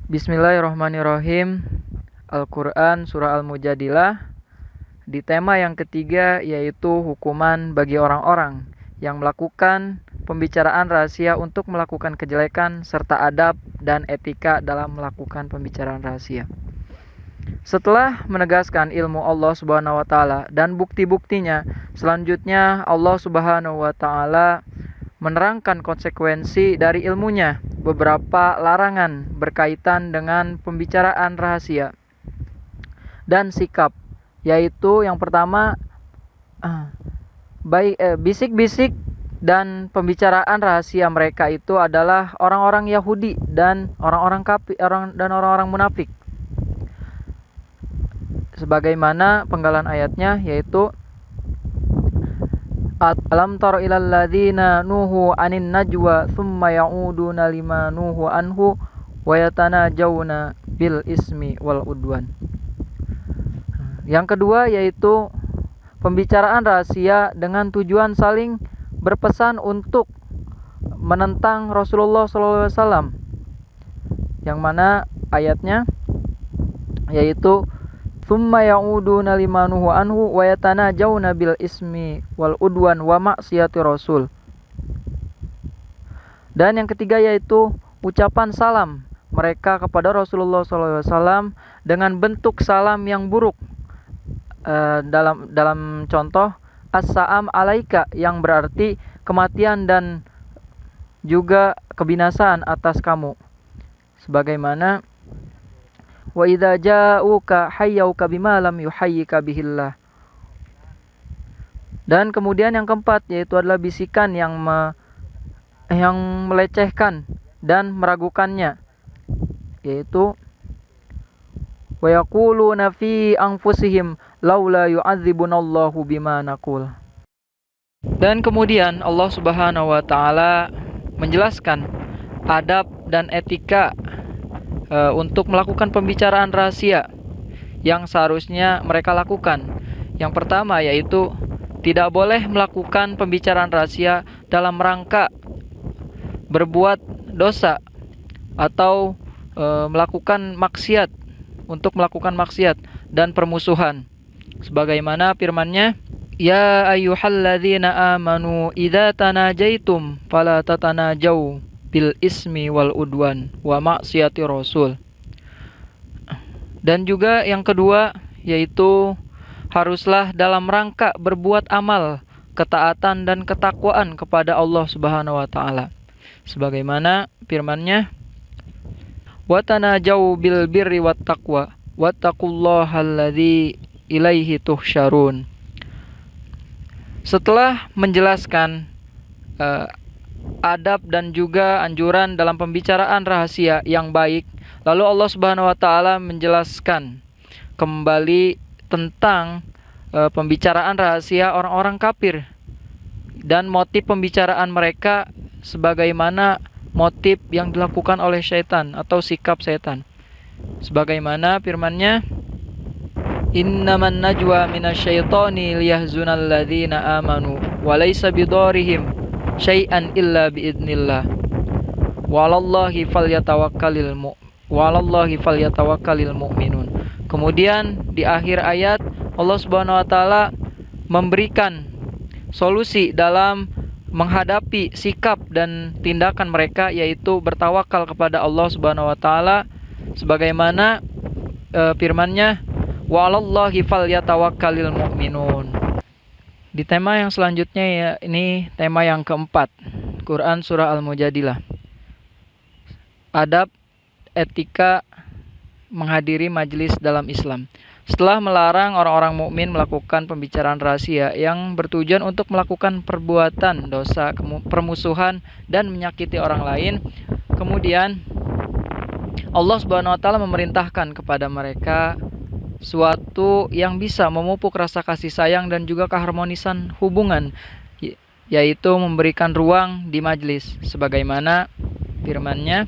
Bismillahirrahmanirrahim. Al-Quran Surah Al-Mujadilah. Di tema yang ketiga, yaitu hukuman bagi orang-orang yang melakukan pembicaraan rahasia untuk melakukan kejelekan serta adab dan etika dalam melakukan pembicaraan rahasia. Setelah menegaskan ilmu Allah Subhanahu wa taala dan bukti-buktinya, selanjutnya Allah Subhanahu wa taala menerangkan konsekuensi dari ilmunya, beberapa larangan berkaitan dengan pembicaraan rahasia dan sikap, yaitu yang pertama, bisik-bisik dan pembicaraan rahasia mereka itu adalah orang-orang Yahudi dan orang-orang kafir dan orang-orang munafik. Sebagaimana penggalan ayatnya, yaitu Alam tara ilal ladzina nuhu anin najwa thumma ya'uduna lima nuhu anhu wa yatanajawna bil ismi wal udwan. Yang kedua yaitu pembicaraan rahasia dengan tujuan saling berpesan untuk menentang Rasulullah SAW, yang mana ayatnya yaitu Tsumma ya'uduna limanuhu anhu wa yatanajawna bil ismi wal udwan wa maksiyati rasul. Dan yang ketiga yaitu ucapan salam mereka kepada Rasulullah SAW dengan bentuk salam yang buruk. Dalam contoh as-sa'am alaika, yang berarti kematian dan juga kebinasaan atas kamu. Sebagaimana wa idza ja'uka hayyuka bima lam yuhayyika bihillah. Dan kemudian yang keempat yaitu adalah bisikan yang melecehkan dan meragukannya, yaitu wa yaquluna fi anfusihim laula yu'adzibunallahu bima naqul. Dan kemudian Allah Subhanahu wa taala menjelaskan adab dan etika untuk melakukan pembicaraan rahasia yang seharusnya mereka lakukan. Yang pertama yaitu tidak boleh melakukan pembicaraan rahasia dalam rangka berbuat dosa atau melakukan maksiat, untuk melakukan maksiat dan permusuhan. Sebagaimana firman-Nya, ya ayyuhalladzina amanu idza tanajaitum fala tatanajaw bil ismi wal udwan wa maksiyati rasul. Dan juga yang kedua yaitu haruslah dalam rangka berbuat amal ketaatan dan ketakwaan kepada Allah Subhanahu wa taala. Sebagaimana firman-Nya, wa tanajaw bil birri wat taqwa wattaqullaha alladzi ilaihi tuhsyarun. Setelah menjelaskan adab dan juga anjuran dalam pembicaraan rahasia yang baik, lalu Allah Subhanahu wa taala menjelaskan kembali tentang pembicaraan rahasia orang-orang kafir dan motif pembicaraan mereka sebagaimana motif yang dilakukan oleh syaitan atau sikap syaitan. Sebagaimana firman-Nya, innaman najwa minasyaitani liyahzunal ladzina amanu wa laysa bidarrihim syai'an illa biidznillah walallahi falyatawakkalil mu'minun. Kemudian di akhir ayat Allah Subhanahu wa taala memberikan solusi dalam menghadapi sikap dan tindakan mereka, yaitu bertawakal kepada Allah Subhanahu wa taala sebagaimana firman-Nya, walallahi falyatawakkalil mu'minun. Di tema yang selanjutnya, ya, ini tema yang keempat, Quran Surah Al-Mujadilah. Adab etika menghadiri majelis dalam Islam. Setelah melarang orang-orang mukmin melakukan pembicaraan rahasia yang bertujuan untuk melakukan perbuatan dosa, permusuhan dan menyakiti orang lain, kemudian Allah Subhanahu wa taala memerintahkan kepada mereka suatu yang bisa memupuk rasa kasih sayang dan juga keharmonisan hubungan, yaitu memberikan ruang di majlis. Sebagaimana firman-Nya,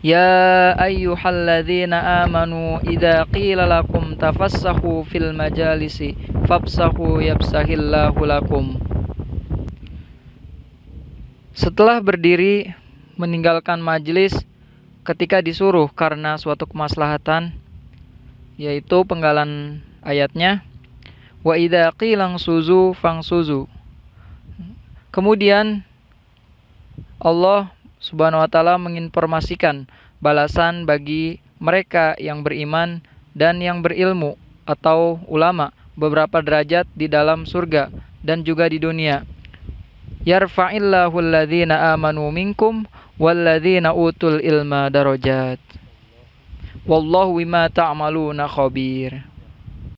ya ayyuhalladzina amanu idza qila lakum tafassahu fil majalisi fafsahu yafsahillahu lakum. Setelah berdiri meninggalkan majlis, ketika disuruh karena suatu kemaslahatan, yaitu penggalan ayatnya, wa idza qilang suzu fangsuzu. Kemudian Allah Subhanahu wa taala menginformasikan balasan bagi mereka yang beriman dan yang berilmu atau ulama, beberapa derajat di dalam surga dan juga di dunia. Yarfa'illahu alladhina amanu minkum walladzina utul ilma darajat. Wallahu bima ta'maluna khabir.